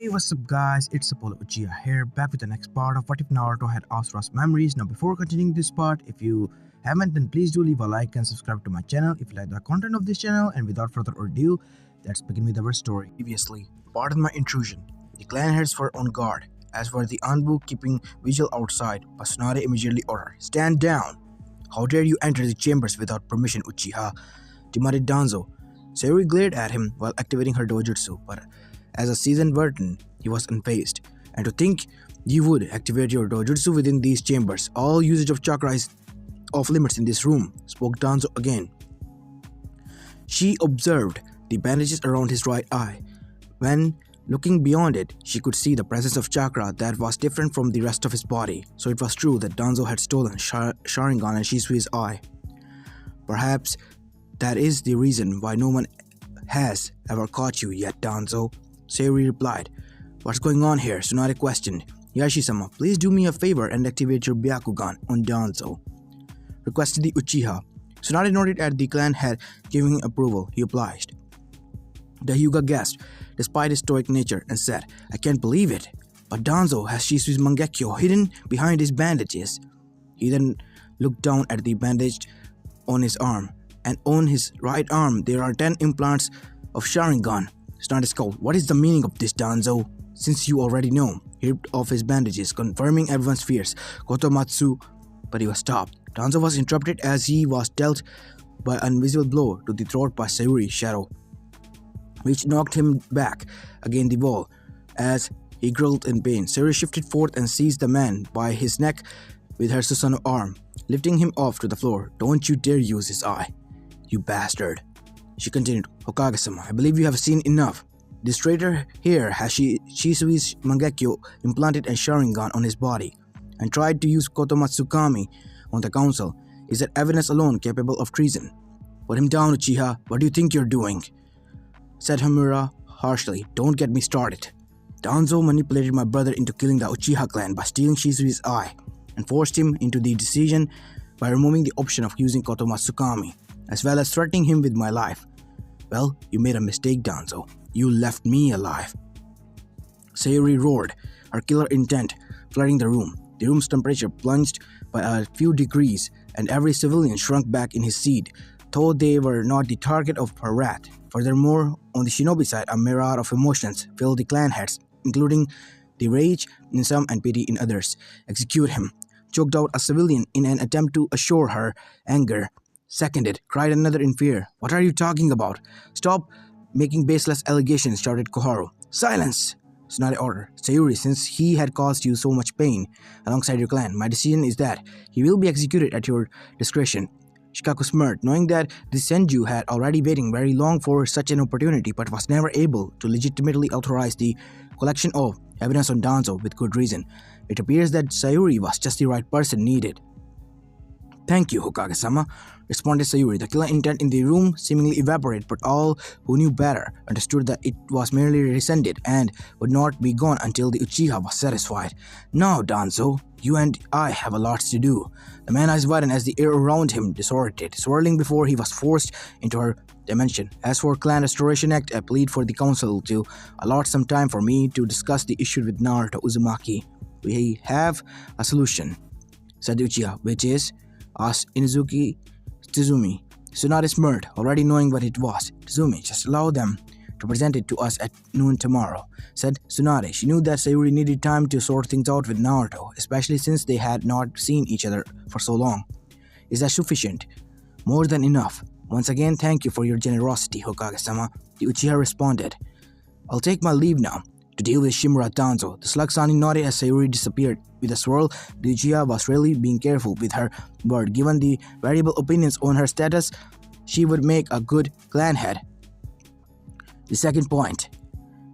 Hey, what's up guys, it's Apollo Uchiha here, back with the next part of What If Naruto Had Asuras Memories. Now before continuing this part, if you haven't then please do leave a like and subscribe to my channel if you like the content of this channel, and without further ado, let's begin with our story. Previously, pardon my intrusion. The clan heads were on guard, as were the Anbu keeping vigil outside, but Tsunade immediately ordered, "Stand down! How dare you enter the chambers without permission, Uchiha?" demanded Danzo. Sayuri glared at him while activating her dojutsu, but as a seasoned veteran, he was unfazed. "And to think you would activate your dojutsu within these chambers. All usage of chakra is off limits in this room," spoke Danzo again. She observed the bandages around his right eye. When looking beyond it, she could see the presence of chakra that was different from the rest of his body. So it was true that Danzo had stolen Sharingan and Shisui's eye. "Perhaps that is the reason why no one has ever caught you yet, Danzo," Sayuri replied. "What's going on here?" Tsunade questioned. "Yashi-sama, please do me a favor and activate your Byakugan on Danzo," requested the Uchiha. Tsunade nodded at the clan head, giving approval. He obliged. The Hyuga gasped, despite his stoic nature, and said, "I can't believe it. But Danzo has Shisui's Mangekyo hidden behind his bandages." He then looked down at the bandage on his arm. "And on his right arm, there are 10 implants of Sharingan." Tsunade scowled. "What is the meaning of this, Danzo?" "Since you already know," he ripped off his bandages, confirming everyone's fears. "Kotomatsu," but he was stopped. Danzo was interrupted as he was dealt by an invisible blow to the throat by Sayuri's shadow, which knocked him back against the wall as he gurgled in pain. Sayuri shifted forth and seized the man by his neck with her Susanoo arm, lifting him off to the floor. "Don't you dare use his eye, you bastard," she continued. "Hokage-sama, I believe you have seen enough. This traitor here has Shisui's Mangekyo implanted and Sharingan on his body, and tried to use Kotomatsu Kami on the council. Is that evidence alone capable of treason? Put him down, Uchiha. What do you think you're doing?" said Hamura harshly. "Don't get me started. Danzo manipulated my brother into killing the Uchiha clan by stealing Shisui's eye, and forced him into the decision by removing the option of using Kotomatsu Kami, as well as threatening him with my life. Well, you made a mistake, Danzo. You left me alive." Sayuri roared, her killer intent flooding the room. The room's temperature plunged by a few degrees, and every civilian shrunk back in his seat, though they were not the target of her wrath. Furthermore, on the shinobi side, a mirror of emotions filled the clan heads, including the rage in some and pity in others. "Execute him," choked out a civilian in an attempt to assure her anger. "Seconded," cried another in fear. "What are you talking about? Stop making baseless allegations," shouted Koharu. "Silence!" Tsunade ordered. "Sayuri, since he had caused you so much pain alongside your clan, my decision is that he will be executed at your discretion." Shikaku smirked, knowing that the Senju had already waiting very long for such an opportunity, but was never able to legitimately authorize the collection of evidence on Danzo with good reason. It appears that Sayuri was just the right person needed. "Thank you, Hokage-sama," responded Sayuri. The killer intent in the room seemingly evaporated, but all who knew better understood that it was merely rescinded and would not be gone until the Uchiha was satisfied. "Now, Danzo, you and I have a lot to do." The man's eyes widened as the air around him distorted, swirling before he was forced into her dimension. "As for Clan Restoration Act, I plead for the council to allot some time for me to discuss the issue with Naruto Uzumaki. We have a solution," said the Uchiha. "Which is?" asked Inuzuki Tsuzumi. Tsunade smirked, already knowing what it was. "Tsuzumi, just allow them to present it to us at noon tomorrow," said Tsunade. She knew that Sayuri needed time to sort things out with Naruto, especially since they had not seen each other for so long. "Is that sufficient?" "More than enough. Once again, thank you for your generosity, Hokage-sama," the Uchiha responded. "I'll take my leave now to deal with Shimura Danzo." The slug Sani nodded as Sayuri disappeared. With a swirl, the Uchiha was really being careful with her word. Given the variable opinions on her status, she would make a good clan head. "The second point?"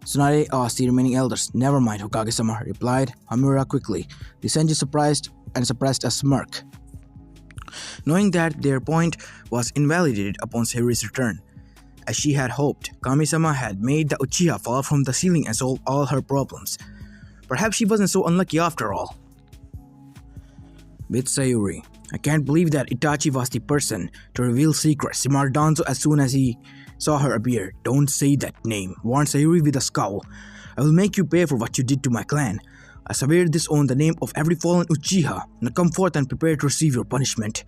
Tsunade asked the remaining elders. "Never mind, Hokage-sama," replied Hamura quickly. The Senju surprised and suppressed a smirk, knowing that their point was invalidated upon Sayuri's return. As she had hoped, Kami-sama had made the Uchiha fall from the ceiling and solve all her problems. Perhaps she wasn't so unlucky after all. With Sayuri, "I can't believe that Itachi was the person to reveal secrets," remarked Danzo as soon as he saw her appear. "Don't say that name," warned Sayuri with a scowl. I will make you pay for what you did to my clan. I swear this on the name of every fallen Uchiha. Now come forth and prepare to receive your punishment.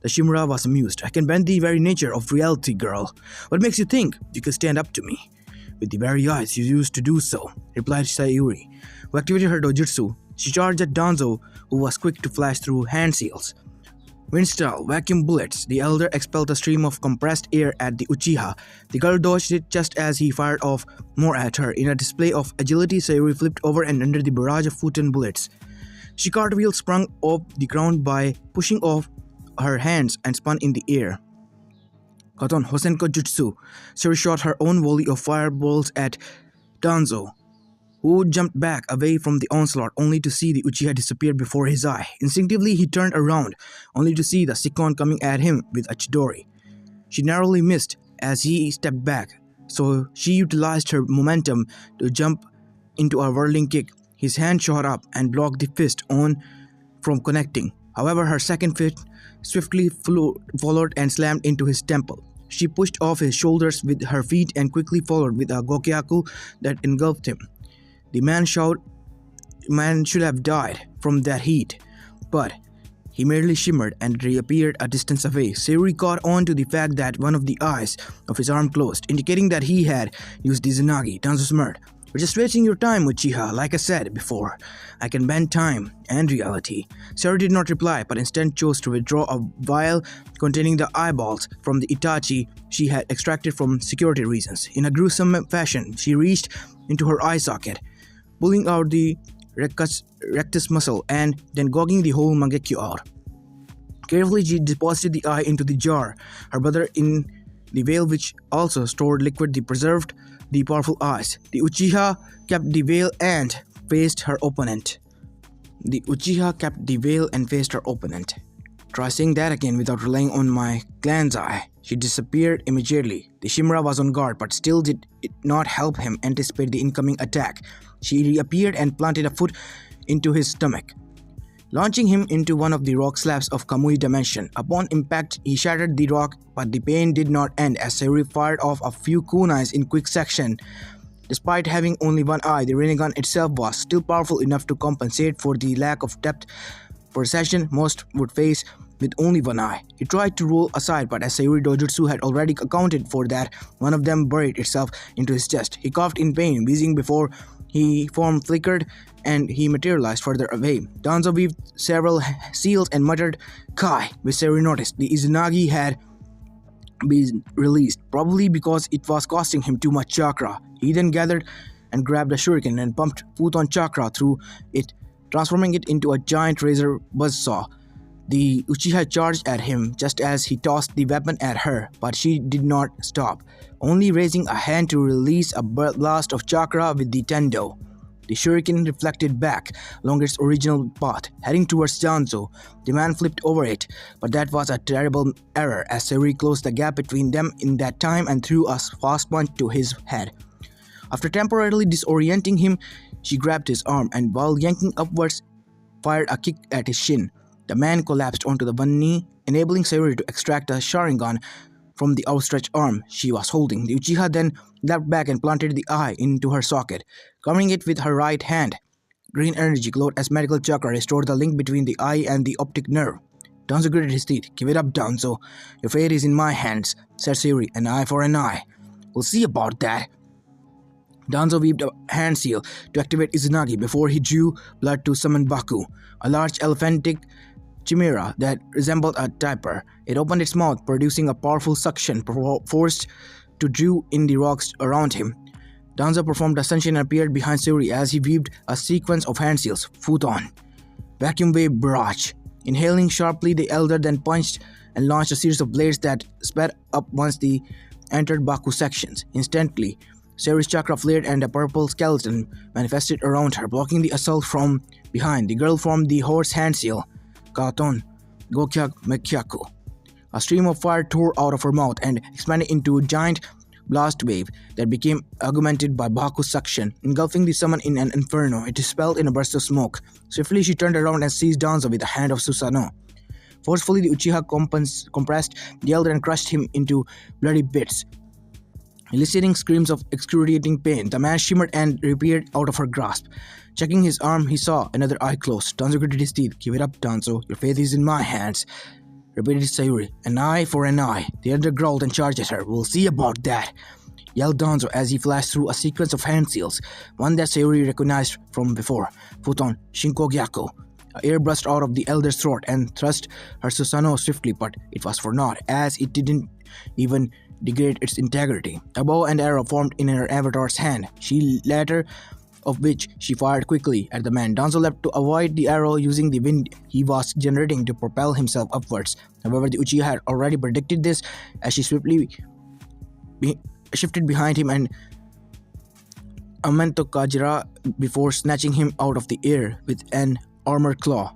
The Shimura was amused. I can bend the very nature of reality, girl. What makes you think you can stand up to me? With the very eyes you used to do so, replied Sayuri, who activated her dojutsu. She charged at Danzo, who was quick to flash through hand seals. Wind-style vacuum bullets, the elder expelled a stream of compressed air at the Uchiha. The girl dodged it just as he fired off more at her. In a display of agility, Sayuri flipped over and under the barrage of futon bullets. She cartwheel sprung off the ground by pushing off her hands and spun in the air. Katon Hosenko Jutsu. Sayuri shot her own volley of fireballs at Danzo, who jumped back away from the onslaught only to see the Uchiha disappear before his eye. Instinctively, he turned around, only to see the Sikon coming at him with a Chidori. She narrowly missed as he stepped back, so she utilized her momentum to jump into a whirling kick. His hand shot up and blocked the fist on from connecting. However, her second fist swiftly followed and slammed into his temple. She pushed off his shoulders with her feet and quickly followed with a Gokyaku that engulfed him. The man should have died from that heat, but he merely shimmered and reappeared a distance away. Sayuri caught on to the fact that one of the eyes of his arm closed, indicating that he had used the Izanagi. Danzo smirked. We're just wasting your time, Uchiha. Like I said before, I can bend time and reality. Sayuri did not reply, but instead chose to withdraw a vial containing the eyeballs from the Itachi she had extracted from security reasons. In a gruesome fashion, she reached into her eye socket, pulling out the rectus muscle and then gouging the whole Mangekyo out. Carefully, she deposited the eye into the jar. Her brother in the veil, which also stored liquid, preserved the powerful eyes. The Uchiha kept the veil and faced her opponent. Try saying that again without relying on my clan's eye. She disappeared immediately. The Shimura was on guard, but still did it not help him anticipate the incoming attack. She reappeared and planted a foot into his stomach, launching him into one of the rock slabs of Kamui dimension. Upon impact, he shattered the rock, but the pain did not end as Sayuri fired off a few kunais in quick succession. Despite having only one eye, the Rinnegan itself was still powerful enough to compensate for the lack of depth perception most would face with only one eye. He tried to roll aside, but as Sayuri Dojutsu had already accounted for that, one of them buried itself into his chest. He coughed in pain, wheezing before his form flickered and he materialized further away. Danzo weaved several seals and muttered, "Kai," which Sayuri noticed. The Izanagi had been released, probably because it was costing him too much chakra. He then gathered and grabbed a shuriken and pumped futon chakra through it, transforming it into a giant razor buzzsaw. The Uchiha charged at him just as he tossed the weapon at her, but she did not stop, only raising a hand to release a blast of chakra with the tendo. The shuriken reflected back along its original path, heading towards Danzo. The man flipped over it, but that was a terrible error as Sayuri closed the gap between them in that time and threw a fast punch to his head. After temporarily disorienting him, she grabbed his arm and while yanking upwards, fired a kick at his shin. The man collapsed onto the one knee, enabling Sayuri to extract a Sharingan from the outstretched arm she was holding. The Uchiha then leapt back and planted the eye into her socket, covering it with her right hand. Green energy glowed as medical chakra restored the link between the eye and the optic nerve. Danzo gritted his teeth. "Give it up, Danzo. Your fate is in my hands," said Sayuri. "An eye for an eye. We'll see about that." Danzo weaved a hand seal to activate Izanagi before he drew blood to summon Baku, a large elephantic chimera that resembled a tapir. It opened its mouth, producing a powerful suction force to drew in the rocks around him. Danzo performed ascension and appeared behind Sayuri as he weaved a sequence of hand seals. Futon. Vacuum wave barrage. Inhaling sharply, the elder then punched and launched a series of blades that sped up once they entered Baku's sections. Instantly, Sayuri's chakra flared and a purple skeleton manifested around her, blocking the assault from behind. The girl formed the horse hand seal. Katon, Gokyak Mekyaku. A stream of fire tore out of her mouth and expanded into a giant blast wave that became augmented by Baku's suction, engulfing the summon in an inferno. It dispelled in a burst of smoke. Swiftly, she turned around and seized Danzo with the hand of Susanoo. Forcefully, the Uchiha compressed the elder and crushed him into bloody bits. eliciting screams of excruciating pain. The man shimmered and reappeared out of her grasp. Checking his arm, he saw another eye closed. Danzo gritted his teeth. "Give it up, Danzo. Your fate is in my hands," repeated Sayuri. "An eye for an eye." The elder growled and charged at her. "We'll see about that," yelled Danzo as he flashed through a sequence of hand seals, one that Sayuri recognized from before. Futon Shinkogyaku. Air burst out of the elder's throat and thrust her Susanoo swiftly, but it was for naught, as it didn't even degrade its integrity. A bow and arrow formed in her avatar's hand, she latter of which she fired quickly at the man. Danzo leapt to avoid the arrow using the wind he was generating to propel himself upwards. However, the Uchiha had already predicted this, as she swiftly shifted behind him and Amento Kajira before snatching him out of the air with an armored claw.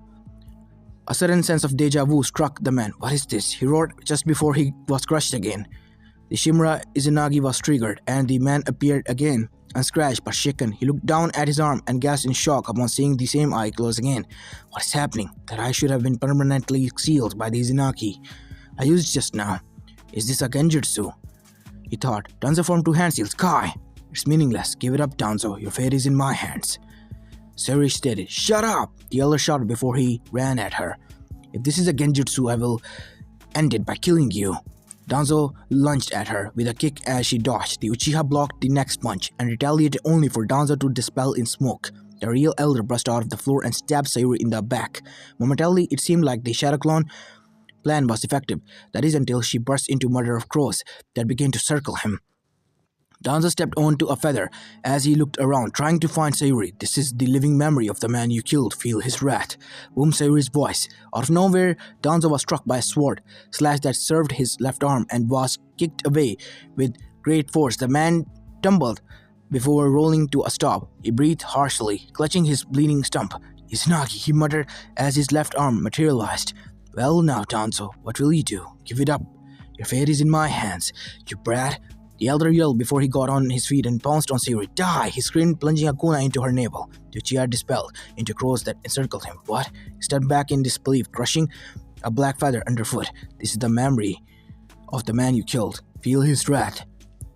A sudden sense of deja vu struck the man. "What is this?" he roared just before he was crushed again. The Shimura Izanagi was triggered, and the man appeared again, unscratched but shaken. He looked down at his arm and gasped in shock upon seeing the same eye close again. "What is happening? That eye should have been permanently sealed by the Izanagi I used just now. Is this a genjutsu?" he thought. Danzo formed two hand seals. "Kai! It's meaningless. Give it up, Danzo. Your fate is in my hands." Sayuri stated. "Shut up!" the elder shouted before he ran at her. "If this is a genjutsu, I will end it by killing you." Danzo lunged at her with a kick as she dodged. The Uchiha blocked the next punch and retaliated only for Danzo to dispel in smoke. The real elder burst out of the floor and stabbed Sayuri in the back. Momentarily, it seemed like the Shadow Clone plan was effective. That is until she burst into a murder of crows that began to circle him. Danzo stepped onto a feather as he looked around, trying to find Sayuri. "This is the living memory of the man you killed. Feel his wrath," boomed Sayuri's voice. Out of nowhere, Danzo was struck by a sword slash that served his left arm and was kicked away with great force. The man tumbled before rolling to a stop. He breathed harshly, clutching his bleeding stump. "Izanagi," he muttered as his left arm materialized. "Well now, Danzo, what will you do? Give it up. Your fate is in my hands, you brat," the elder yelled before he got on his feet and pounced on Sayuri. "Die!" he screamed, plunging a kuna into her navel. The Uchiha dispelled into crows that encircled him. "What?" He stepped back in disbelief, crushing a black feather underfoot. "This is the memory of the man you killed. Feel his wrath."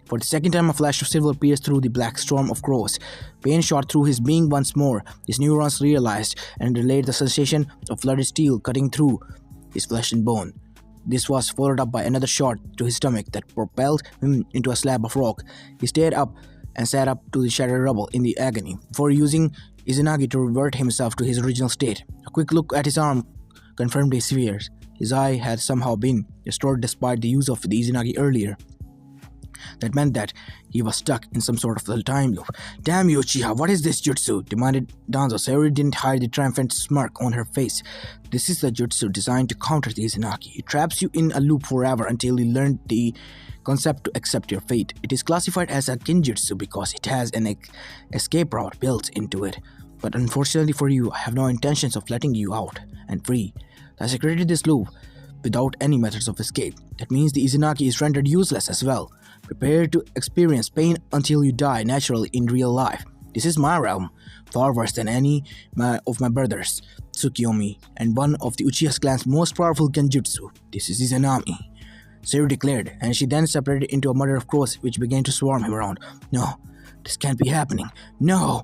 For the second time, a flash of silver pierced through the black storm of crows. Pain shot through his being once more. His neurons realized and relayed the sensation of flooded steel cutting through his flesh and bone. This was followed up by another shot to his stomach that propelled him into a slab of rock. He stayed up and sat up to the shattered rubble in the agony, before using Izanagi to revert himself to his original state. A quick look at his arm confirmed his fears. His eye had somehow been restored despite the use of the Izanagi earlier. That meant that he was stuck in some sort of time loop. "Damn you, Uchiha, what is this jutsu?" demanded Danzo. Sayuri didn't hide the triumphant smirk on her face. "This is the jutsu designed to counter the Izanagi. It traps you in a loop forever until you learn the concept to accept your fate. It is classified as a genjutsu because it has an escape route built into it. But unfortunately for you, I have no intentions of letting you out and free. Thus I created this loop without any methods of escape. That means the Izanagi is rendered useless as well. Prepare to experience pain until you die naturally in real life. This is my realm, far worse than any of my brothers, Tsukiyomi, and one of the Uchiha clan's most powerful genjutsu. This is Izanami," Sayuri declared, and she then separated into a murder of crows which began to swarm him around. "No, this can't be happening. No!"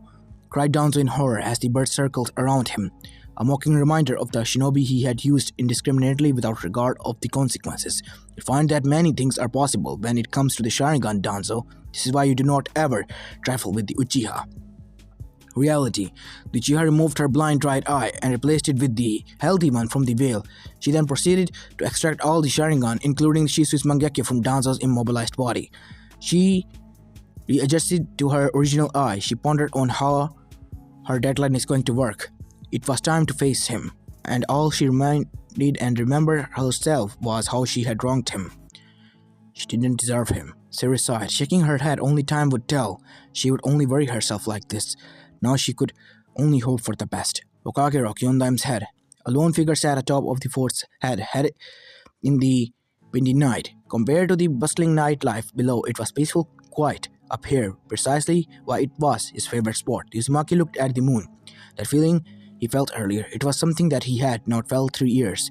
cried Danzo in horror as the birds circled around him. A mocking reminder of the shinobi he had used indiscriminately without regard of the consequences. "You find that many things are possible when it comes to the Sharingan, Danzo. This is why you do not ever trifle with the Uchiha." Reality. The Uchiha removed her blind right eye and replaced it with the healthy one from the veil. She then proceeded to extract all the Sharingan, including Shisui's Mangekyo, from Danzo's immobilized body. She readjusted to her original eye. She pondered on how her deadline is going to work. It was time to face him, and all she reminded and remembered herself was how she had wronged him. She didn't deserve him. Sayuri sighed, shaking her head. Only time would tell. She would only worry herself like this. Now she could only hope for the best. Okage rocked Yondaim's head. A lone figure sat atop of the fort's head in the windy night. Compared to the bustling nightlife below, it was peaceful, quiet. Up here, precisely why it was his favorite spot. Uzumaki looked at the moon. That feeling he felt earlier, it was something that he had not felt 3 years.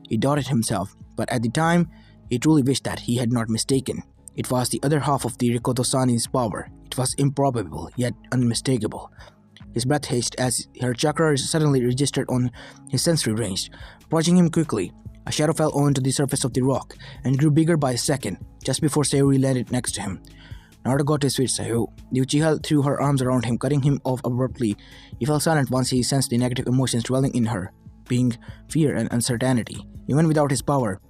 He doubted himself, but at the time, he truly wished that he had not mistaken. It was the other half of the Rikoto-san's power. It was improbable, yet unmistakable. His breath hissed as her chakra suddenly registered on his sensory range, approaching him quickly. A shadow fell onto the surface of the rock and grew bigger by a second, just before Sayuri landed next to him. Naruto got to his feet. The Uchiha threw her arms around him, cutting him off abruptly. He fell silent once he sensed the negative emotions dwelling in her, being fear and uncertainty. Even without his power,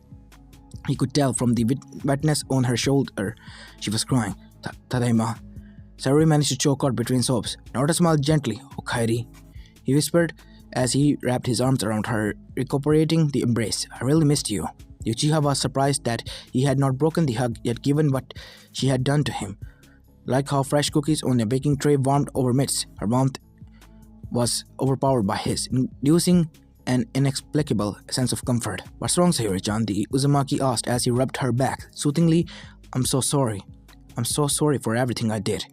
he could tell from the wetness on her shoulder she was crying. Tadaima. Sayuri managed to choke out between sobs. Naruto smiled gently. Okairi, he whispered as he wrapped his arms around her, recuperating the embrace. I really missed you. The Uchiha was surprised that he had not broken the hug, yet given what she had done to him. Like how fresh cookies on a baking tray warmed over midst, her warmth was overpowered by his, inducing an inexplicable sense of comfort. What's wrong, Sayuri-chan? The Uzumaki asked as he rubbed her back. Soothingly, I'm so sorry. I'm so sorry for everything I did.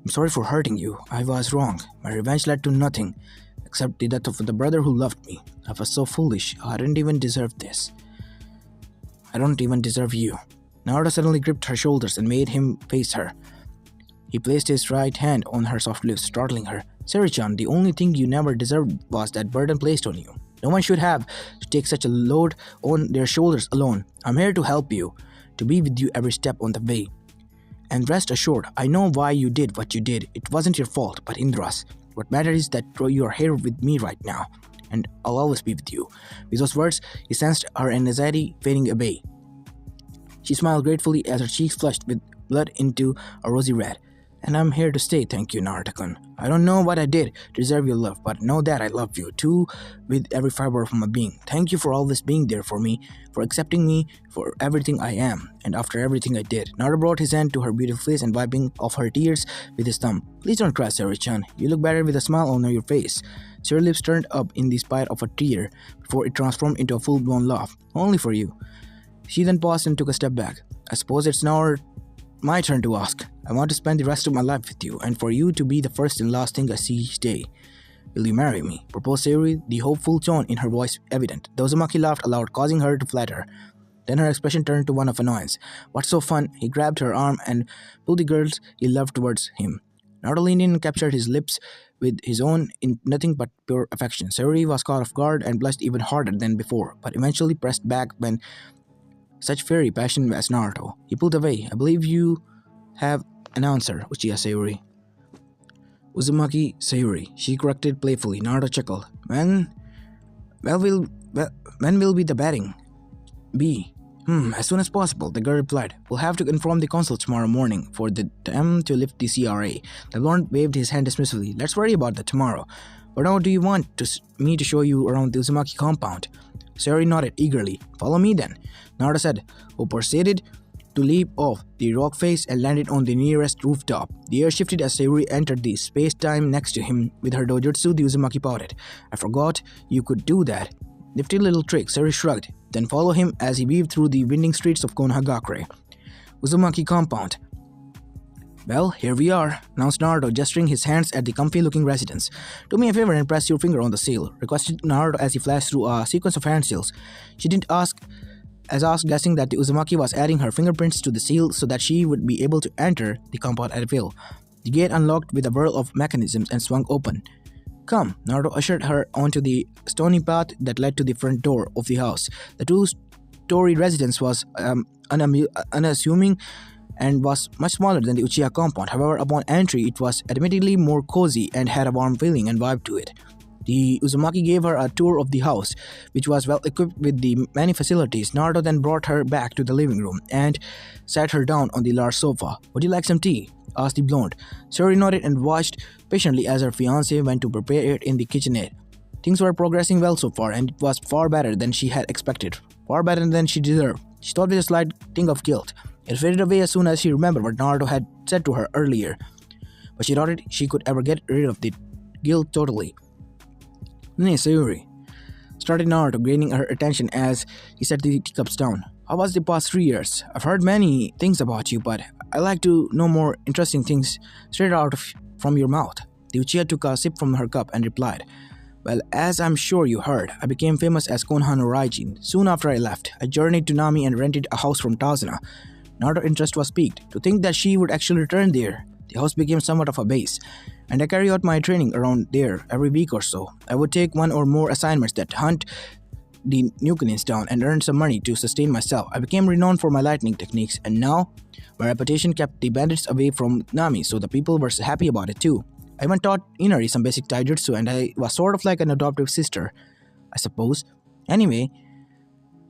I'm sorry for hurting you. I was wrong. My revenge led to nothing, except the death of the brother who loved me. I was so foolish. I didn't even deserve this. I don't even deserve you. Naruto suddenly gripped her shoulders and made him face her. He placed his right hand on her soft lips, startling her. Sayuri-chan, the only thing you never deserved was that burden placed on you. No one should have to take such a load on their shoulders alone. I'm here to help you, to be with you every step on the way. And rest assured, I know why you did what you did. It wasn't your fault, but Indra's. What matters is that you are here with me right now, and I'll always be with you. With those words, he sensed her anxiety fading away. She smiled gratefully as her cheeks flushed with blood into a rosy red. And I'm here to stay, thank you, Naruto-kun. I don't know what I did to deserve your love, but know that I love you, too, with every fiber of my being. Thank you for always being there for me, for accepting me, for everything I am, and after everything I did. Naruto brought his hand to her beautiful face and wiping off her tears with his thumb. Please don't cry, Sayuri-chan. You look better with a smile on your face. Sayuri's lips turned up in the spite of a tear before it transformed into a full-blown laugh. Only for you. She then paused and took a step back. I suppose it's now my turn to ask. I want to spend the rest of my life with you, and for you to be the first and last thing I see each day. Will you marry me? Proposed Sayuri, the hopeful tone in her voice evident. The Uzumaki laughed aloud, causing her to flatter. Then her expression turned to one of annoyance. What's so fun? He grabbed her arm and pulled the girls he loved towards him. Naruto leaned in and captured his lips with his own in nothing but pure affection. Sayuri was caught off guard and blushed even harder than before, but eventually pressed back when such fiery passion as Naruto. He pulled away. I believe you have an answer, Uchiha Sayuri. Uzumaki Sayuri, she corrected playfully. Naruto chuckled. When will be the batting? As soon as possible, the girl replied. We'll have to inform the council tomorrow morning for them to lift the CRA. The blonde waved his hand dismissively. Let's worry about that tomorrow. But now do you want me to show you around the Uzumaki compound? Sayuri nodded eagerly. Follow me then, Naruto said, who proceeded to leap off the rock face and landed on the nearest rooftop. The air shifted as Sayuri entered the space-time next to him. With her dojutsu, the Uzumaki pouted. I forgot you could do that. Nifty little trick, Sayuri shrugged. Then follow him as he weaved through the winding streets of Konohagakure. Uzumaki compound. Well, here we are, announced Naruto, gesturing his hands at the comfy-looking residence. Do me a favor and press your finger on the seal, requested Naruto as he flashed through a sequence of hand seals. She didn't ask, guessing that the Uzumaki was adding her fingerprints to the seal so that she would be able to enter the compound at will. The gate unlocked with a whirl of mechanisms and swung open. Come, Naruto ushered her onto the stony path that led to the front door of the house. The two-story residence was unassuming and was much smaller than the Uchiha compound. However, upon entry, it was admittedly more cozy and had a warm feeling and vibe to it. The Uzumaki gave her a tour of the house, which was well equipped with the many facilities. Naruto then brought her back to the living room and sat her down on the large sofa. Would you like some tea? Asked the blonde. Sayuri nodded and watched patiently as her fiancé went to prepare it in the kitchenette. Things were progressing well so far, and it was far better than she had expected. Far better than she deserved. She thought with a slight tinge of guilt. It faded away as soon as she remembered what Naruto had said to her earlier, but she doubted she could ever get rid of the guilt totally. Nay, Sayuri, started Naruto, gaining her attention as he set the teacups down. How was the past 3 years? I've heard many things about you, but I like to know more interesting things straight out from your mouth. The Uchiha took a sip from her cup and replied, Well, as I'm sure you heard, I became famous as Konoha no Raijin. Soon after I left, I journeyed to Nami and rented a house from Tazuna. Naruto's interest was piqued. To think that she would actually return there, the house became somewhat of a base, and I carry out my training around there every week or so. I would take one or more assignments that hunt the Nukanins down and earn some money to sustain myself. I became renowned for my lightning techniques, and now my reputation kept the bandits away from Nami, so the people were happy about it too. I even taught Inari some basic taijutsu, and I was sort of like an adoptive sister, I suppose. Anyway,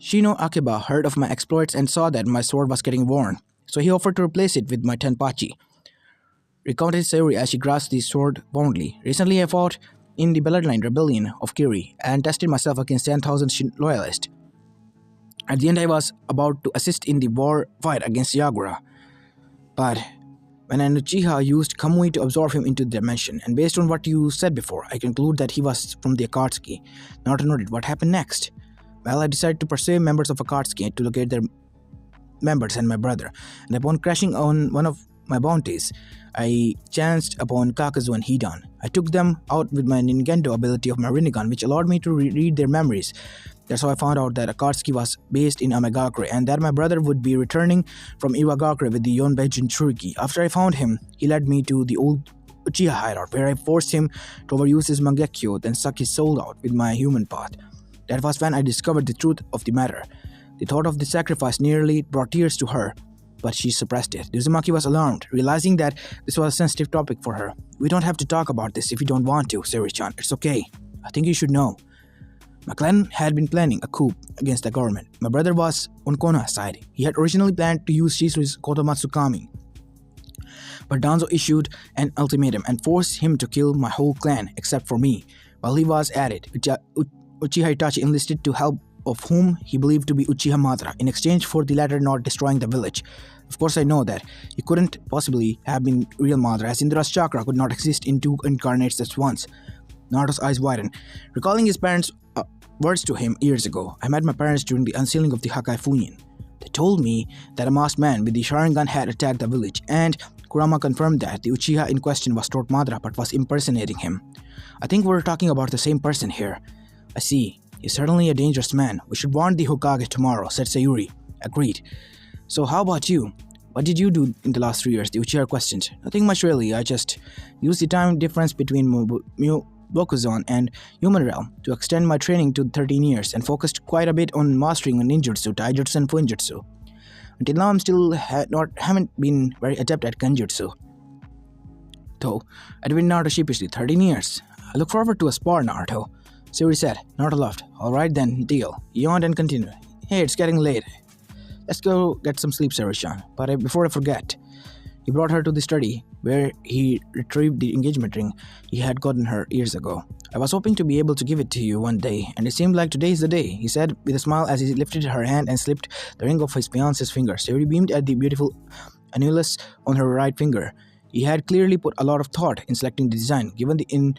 Shino Akiba heard of my exploits and saw that my sword was getting worn, so he offered to replace it with my Tenpachi, recounted Sayuri as she grasped the sword fondly. Recently I fought in the Bloodline Rebellion of Kiri and tested myself against 10,000 loyalists. At the end I was about to assist in the war fight against Yagura, but when an Uchiha used Kamui to absorb him into the dimension, and based on what you said before, I conclude that he was from the Akatsuki. Naruto nodded. What happened next? Well, I decided to persuade members of Akatsuki to locate their members and my brother, and upon crashing on one of my bounties, I chanced upon Kakazu and Hidan. I took them out with my Ningendo ability of my Rinnegan, which allowed me to read their memories. That's how I found out that Akatsuki was based in Amagakure, and that my brother would be returning from Iwagakure with the Yonbei Jinchuriki. After I found him, he led me to the old Uchiha hideout, where I forced him to overuse his Mangekyo, then suck his soul out with my human part. That was when I discovered the truth of the matter. The thought of the sacrifice nearly brought tears to her, but she suppressed it. Uzumaki was alarmed, realizing that this was a sensitive topic for her. We don't have to talk about this if you don't want to, Sayuri-chan. It's okay. I think you should know. My clan had been planning a coup against the government. My brother was on Konoha's side. He had originally planned to use Shisui's Kotomatsu Kami, but Danzo issued an ultimatum and forced him to kill my whole clan except for me. While he was at it, Uchiha Itachi enlisted to help of whom he believed to be Uchiha Madara, in exchange for the latter not destroying the village. Of course I know that he couldn't possibly have been real Madara, as Indra's chakra could not exist in two incarnates at once. Naruto's eyes widened, recalling his parents' words to him years ago. I met my parents during the unsealing of the Hakai Fuyin. They told me that a masked man with the Sharingan had attacked the village, and Kurama confirmed that the Uchiha in question was Lord Madara but was impersonating him. I think we're talking about the same person here. I see. He's certainly a dangerous man. We should warn the Hokage tomorrow, said Sayuri. Agreed. So how about you? What did you do in the last 3 years? The Uchiha questioned. Nothing much really. I just used the time difference between Bokuzan and Human Realm to extend my training to 13 years and focused quite a bit on mastering ninjutsu, taijutsu and fuinjutsu. Until now I'm still haven't been very adept at genjutsu. Though, admitted Naruto sheepishly. 13 years. I look forward to a spar, Naruto. Sayuri said. Naruto laughed. Alright then, deal. He yawned and continued. Hey, it's getting late. Let's go get some sleep, Sayuri-chan. But before I forget, he brought her to the study, where he retrieved the engagement ring he had gotten her years ago. I was hoping to be able to give it to you one day, and it seemed like today is the day, he said with a smile as he lifted her hand and slipped the ring off his fiance's finger. Sayuri beamed at the beautiful annulus on her right finger. He had clearly put a lot of thought in selecting the design, given the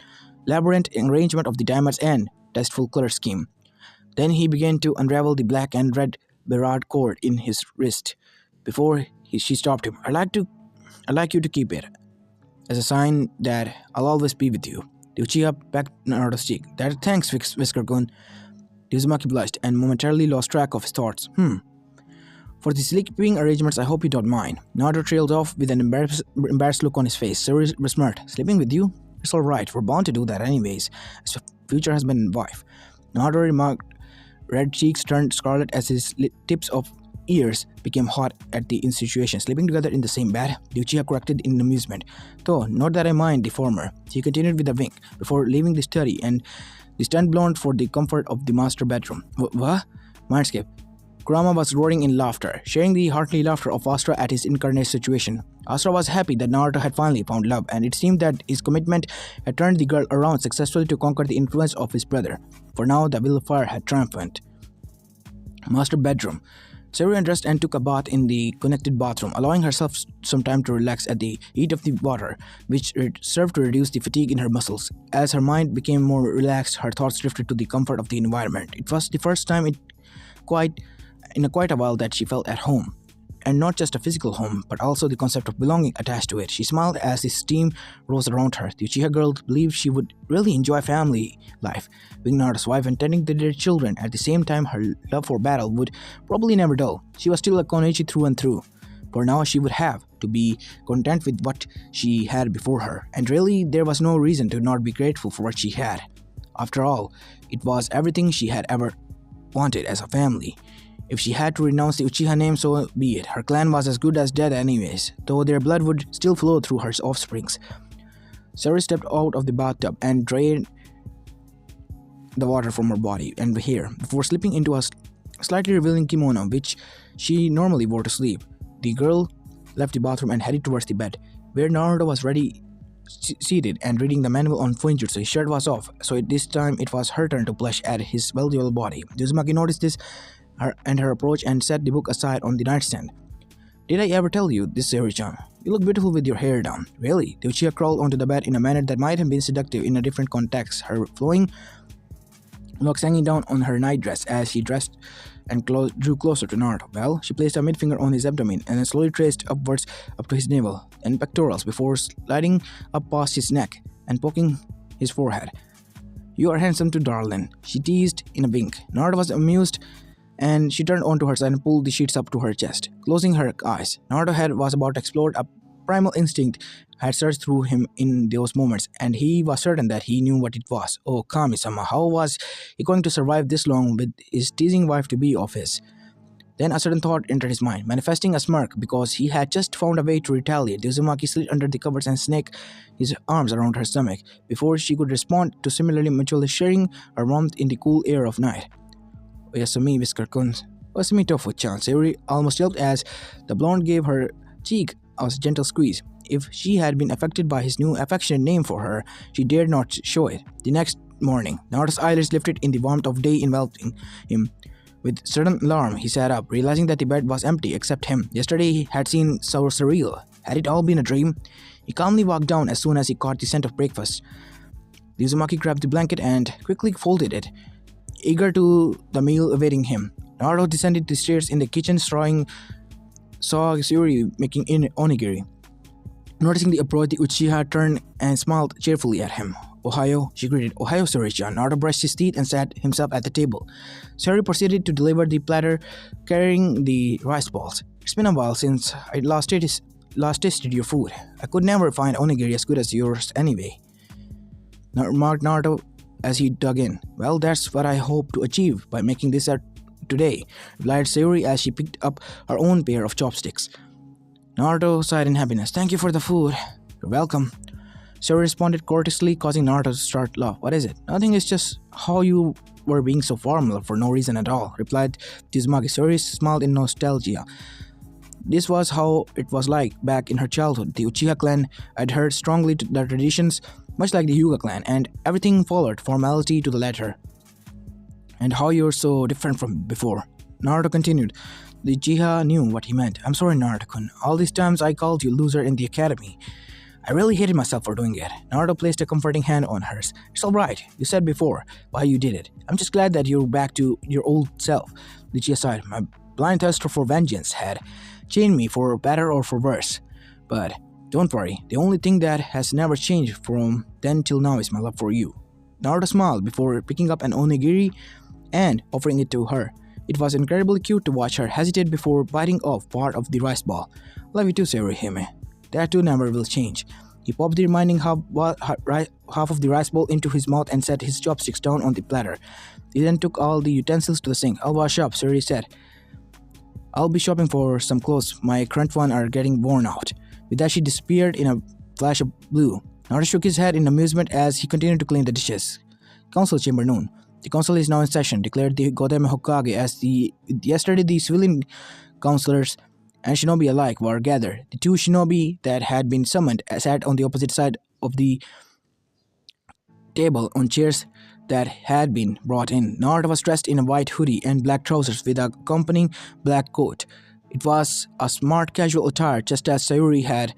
elaborate arrangement of the diamonds and tasteful color scheme. Then he began to unravel the black and red barad cord in his wrist. Before she stopped him. I'd like you to keep it as a sign that I'll always be with you. The Uchiha pecked Naruto's cheek. That thanks, Whisker-kun. Uzumaki blushed and momentarily lost track of his thoughts. For the sleeping arrangements, I hope you don't mind. Naruto trailed off with an embarrassed look on his face. Sayuri smirked. Sleeping with you? It's alright, we're bound to do that anyways, as a future husband and wife. Naruto remarked. Red cheeks turned scarlet as his tips of ears became hot at the situation. Sleeping together in the same bed, the Uchiha corrected in amusement. Though, not that I mind the former. He continued with a wink, before leaving the study and the stunned blonde for the comfort of the master bedroom. What? Mindscape. Kurama was roaring in laughter, sharing the hearty laughter of Asura at his incarnate situation. Asura was happy that Naruto had finally found love, and it seemed that his commitment had turned the girl around successfully to conquer the influence of his brother. For now, the will of fire had triumphed. Master bedroom. Sayuri undressed and took a bath in the connected bathroom, allowing herself some time to relax at the heat of the water, which served to reduce the fatigue in her muscles. As her mind became more relaxed, her thoughts drifted to the comfort of the environment. It was the first time in quite a while that she felt at home. And not just a physical home, but also the concept of belonging attached to it. She smiled as the steam rose around her. The Uchiha girl believed she would really enjoy family life, being Naruto's wife and tending to their children. At the same time, her love for battle would probably never dull. She was still a Konoichi through and through. For now, she would have to be content with what she had before her, and really, there was no reason to not be grateful for what she had. After all, it was everything she had ever wanted as a family. If she had to renounce the Uchiha name, so be it. Her clan was as good as dead anyways, though their blood would still flow through her offsprings. Sarah stepped out of the bathtub and drained the water from her body and hair before slipping into a slightly revealing kimono which she normally wore to sleep. The girl left the bathroom and headed towards the bed, where Naruto was ready seated and reading the manual on Fuinjutsu. His shirt was off, so this time it was her turn to blush at his well-developed body. Uzumaki noticed this and her approach and set the book aside on the nightstand. "Did I ever tell you this, Sayori-chan? You look beautiful with your hair down." "Really?" The Uchiha crawled onto the bed in a manner that might have been seductive in a different context, her flowing locks hanging down on her nightdress as she dressed and drew closer to Naruto. "Well," she placed her midfinger on his abdomen and then slowly traced upwards up to his navel and pectorals before sliding up past his neck and poking his forehead. "You are handsome too, darling," she teased in a wink. Naruto was amused, and she turned onto her side and pulled the sheets up to her chest, closing her eyes. Naruto was about to explode. A primal instinct had surged through him in those moments, and he was certain that he knew what it was. Oh, Kami-sama, how was he going to survive this long with his teasing wife-to-be of his? Then a sudden thought entered his mind, manifesting a smirk because he had just found a way to retaliate. Uzumaki slid under the covers and snaked his arms around her stomach before she could respond to similarly mutually sharing her warmth in the cool air of night. "Oyasumi, Whisker-kun. Oyasumi, Tofu-chan," Sayori almost yelped as the blonde gave her cheek a gentle squeeze. If she had been affected by his new affectionate name for her, she dared not show it. The next morning, Naruto's eyelids lifted in the warmth of day enveloping him. With sudden alarm, he sat up, realizing that the bed was empty except him. Yesterday he had seemed so surreal. Had it all been a dream? He calmly walked down as soon as he caught the scent of breakfast. Uzumaki grabbed the blanket and quickly folded it, eager to the meal awaiting him. Naruto descended the stairs in the kitchen, saw Sayori making onigiri. Noticing the approach, the Uchiha turned and smiled cheerfully at him. "Ohayo," she greeted. "Ohayo, Sayori-chan." Naruto brushed his teeth and sat himself at the table. Sayori proceeded to deliver the platter, carrying the rice balls. "It's been a while since I last tasted your food. I could never find onigiri as good as yours anyway," remarked Naruto as he dug in. "Well, that's what I hope to achieve by making this today," replied Sayori as she picked up her own pair of chopsticks. Naruto sighed in happiness. "Thank you for the food." "You're welcome." Sayori responded courteously, causing Naruto to start laugh. "What is it?" "Nothing, it's just how you were being so formal for no reason at all," replied Uzumaki. Sayori smiled in nostalgia. This was how it was like back in her childhood. The Uchiha clan adhered strongly to their traditions, much like the Hyuga clan, and everything followed formality to the letter. "And how you're so different from before," Naruto continued. The Uchiha knew what he meant. "I'm sorry, Naruto-kun. All these times I called you loser in the academy. I really hated myself for doing it." Naruto placed a comforting hand on hers. "It's alright. You said before why you did it. I'm just glad that you're back to your old self." The Uchiha sighed. "My blind thirst for vengeance had chained me for better or for worse. But don't worry, the only thing that has never changed from then till now is my love for you." Naruto smiled before picking up an onigiri and offering it to her. It was incredibly cute to watch her hesitate before biting off part of the rice ball. "Love you too, Sayori-hime. That too never will change." He popped the remaining half of the rice bowl into his mouth and set his chopsticks down on the platter. He then took all the utensils to the sink. "I'll wash up," Sayori said. "I'll be shopping for some clothes. My current ones are getting worn out." With that, she disappeared in a flash of blue. Naruto shook his head in amusement as he continued to clean the dishes. Council chamber noon. "The council is now in session," declared the Godame Hokage as yesterday the civilian councillors and shinobi alike were gathered. The two shinobi that had been summoned sat on the opposite side of the table on chairs that had been brought in. Naruto was dressed in a white hoodie and black trousers with a accompanying black coat. It was a smart casual attire, just as Sayori had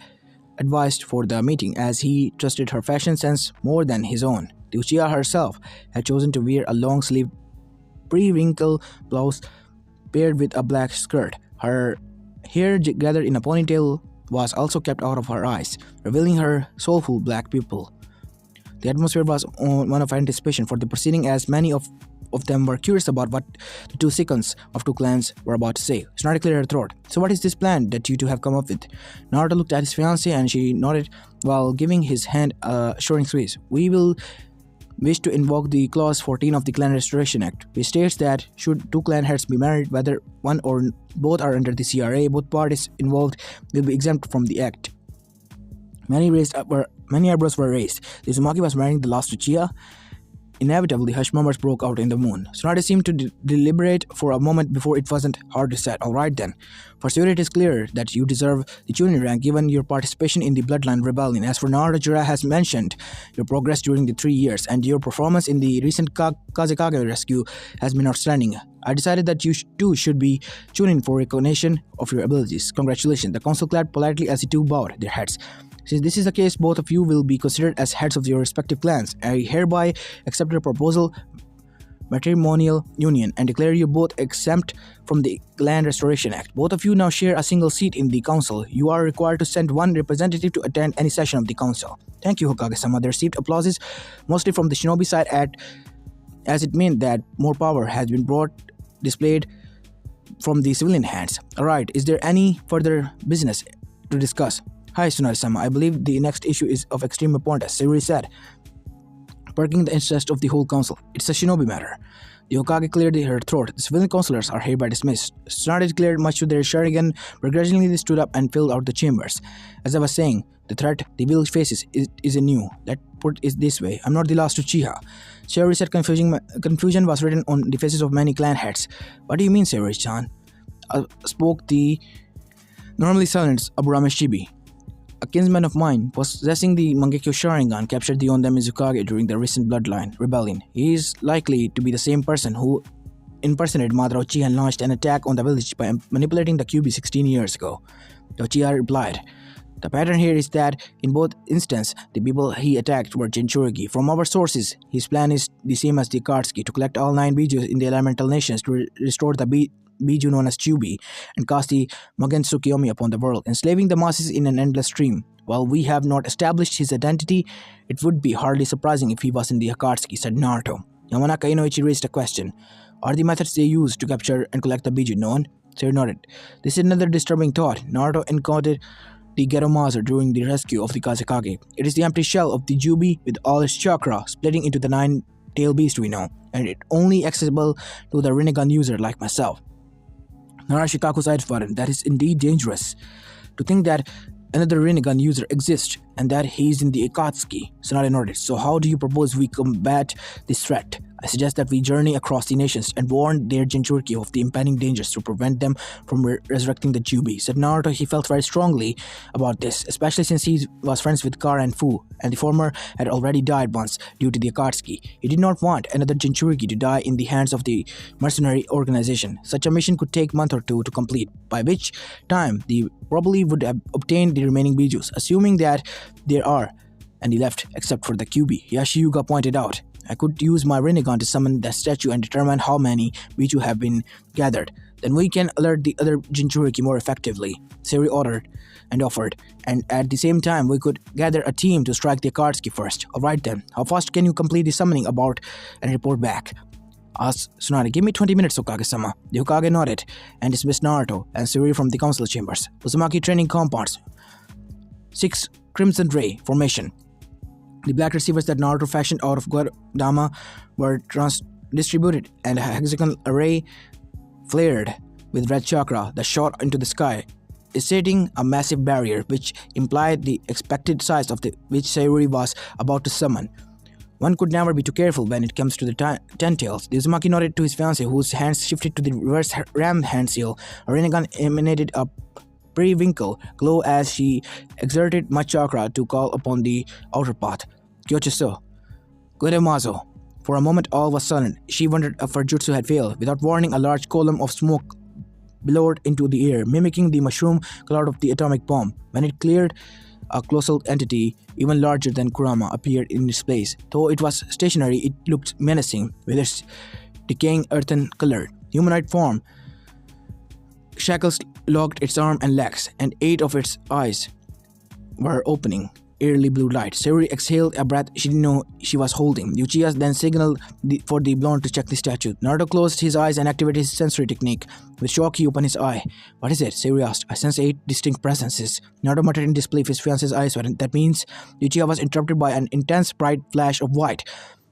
advised for the meeting, as he trusted her fashion sense more than his own. The Uchiha herself had chosen to wear a long-sleeved, pre-wrinkled blouse paired with a black skirt. Her hair gathered in a ponytail was also kept out of her eyes, revealing her soulful black pupil. The atmosphere was one of anticipation for the proceeding, as many of of them were curious about what the 2 seconds of 2 clans were about to say. Tsunade cleared her throat. So what is this plan that you two have come up with? Naruto looked at his fiancée and she nodded while giving his hand a assuring squeeze. We will wish to invoke the Clause 14 of the Clan Restoration Act, which states that should 2 clan heads be married, whether one or both are under the CRA, both parties involved will be exempt from the act. Many eyebrows were raised. The Uzumaki was marrying the last Uchiha. Inevitably, hush murmurs broke out in the moon. Tsunade seemed to deliberate for a moment before it wasn't hard to say. Alright then. For sure it is clear that you deserve the Chunin rank given your participation in the Bloodline Rebellion. As for Naruto, Jiraiya has mentioned your progress during the 3 years, and your performance in the recent Kazekage rescue has been outstanding. I decided that you too should be Chunin for recognition of your abilities. Congratulations. The council clapped politely as the two bowed their heads. Since this is the case, both of you will be considered as heads of your respective clans. I hereby accept your proposal matrimonial union and declare you both exempt from the Clan Restoration Act. Both of you now share a single seat in the council. You are required to send one representative to attend any session of the council. Thank you, Hokage-sama. They received applauses mostly from the shinobi side as it meant that more power has been displayed from the civilian hands. Alright, is there any further business to discuss? Hi, Tsunade-sama. I believe the next issue is of extreme importance, Sayuri said, perking the interest of the whole council. It's a shinobi matter. The Hokage cleared her throat. The civilian councillors are hereby dismissed. Tsunade declared much to their Sharingan, begrudgingly they stood up and filled out the chambers. As I was saying, the threat the village faces is new. Let's put it this way, I'm not the last Uchiha. Sayuri said confusion was written on the faces of many clan heads. What do you mean, Sayuri-chan? Spoke the normally silent Aburame Shibi. A kinsman of mine, possessing the Mangekyo Sharingan, captured the Ondame Mizukage during the recent Bloodline Rebellion. He is likely to be the same person who impersonated Madara Uchiha and launched an attack on the village by manipulating the Kyuubi 16 years ago. The Uchiha replied, the pattern here is that in both instances, the people he attacked were Jinchuriki. From our sources, his plan is the same as the Akatsuki, to collect all 9 Bijus in the elemental nations to restore the Biju known as Kyuubi and cast the Mugen Tsukiyomi upon the world, enslaving the masses in an endless stream. While we have not established his identity, it would be hardly surprising if he was in the Akatsuki, said Naruto. Yamanaka Inoichi raised a question. Are the methods they use to capture and collect the Biju known? Sayuri nodded. This is another disturbing thought. Naruto encountered the Geromazu during the rescue of the Kazekage. It is the empty shell of the Kyuubi with all its chakra splitting into the 9-tailed beast we know, and it only accessible to the Rinnegan user like myself. Narashikaku's eyes widened. That is indeed dangerous. To think that another Rinnegan user exists and that he is in the Akatsuki. Tsunade nodded. So how do you propose we combat this threat? I suggest that we journey across the nations and warn their Jinchuriki of the impending dangers to prevent them from resurrecting the Kyuubi. Said Naruto. He felt very strongly about this, especially since he was friends with Kara and Fu, and the former had already died once due to the Akatsuki. He did not want another Jinchuriki to die in the hands of the mercenary organization. Such a mission could take a month or two to complete, by which time they probably would have obtained the remaining Bijus, assuming that there are any left except for the Kyuubi. Yashiyuga pointed out. I could use my Rinnegan to summon that statue and determine how many Biju have been gathered. Then we can alert the other Jinchuriki more effectively, Sayuri ordered and offered. And at the same time, we could gather a team to strike the Akatsuki first. Alright then, how fast can you complete the summoning about and report back? Asked Tsunade. Give me 20 minutes, Hokage-sama. The Hokage nodded and dismissed Naruto and Sayuri from the council chambers. Uzumaki training compounds. 6 Crimson Ray formation. The black receivers that Naruto fashioned out of Godama were distributed, and a hexagonal array flared with red chakra that shot into the sky, setting a massive barrier which implied the expected size of which Sayuri was about to summon. One could never be too careful when it comes to the 10 tails. The Uzumaki nodded to his fiancée, whose hands shifted to the reverse ram hand seal. A Rinnegan emanated a periwinkle glow as she exerted much chakra to call upon the outer path. Kyochiso. Godemazo. For a moment all was silent. She wondered if her jutsu had failed. Without warning, a large column of smoke billowed into the air, mimicking the mushroom cloud of the atomic bomb. When it cleared, a colossal entity, even larger than Kurama, appeared in its place. Though it was stationary, it looked menacing, with its decaying earthen color. Humanoid form. Shackles locked its arms and legs, and 8 of its eyes were opening. eerily blue light. Sayuri exhaled a breath she didn't know she was holding. The Uchiha then signaled for the blonde to check the statue. Naruto closed his eyes and activated his sensory technique. With shock, he opened his eye. "What is it?" Sayuri asked. "I sense 8 distinct presences." Naruto muttered in disbelief. His fiance's eyes were. That means the Uchiha was interrupted by an intense bright flash of white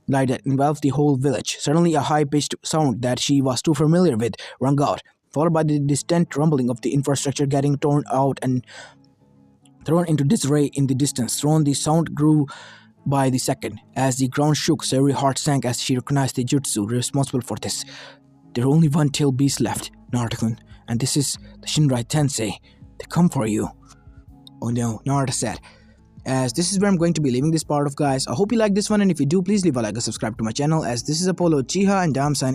light that enveloped the whole village. Suddenly, a high-pitched sound that she was too familiar with rang out, followed by the distant rumbling of the infrastructure getting torn out and thrown into disarray in the distance. The sound grew by the second. As the ground shook, Sayuri's heart sank as she recognized the jutsu responsible for this. "There are only one tail beast left, Naruto-kun, and this is the Shinrai Tensei. They come for you." "Oh no," Naruto said. As this is where I'm going to be leaving this part of, guys. I hope you like this one, and if you do, please leave a like and subscribe to my channel, as this is Apollo Uchiha and I'm signing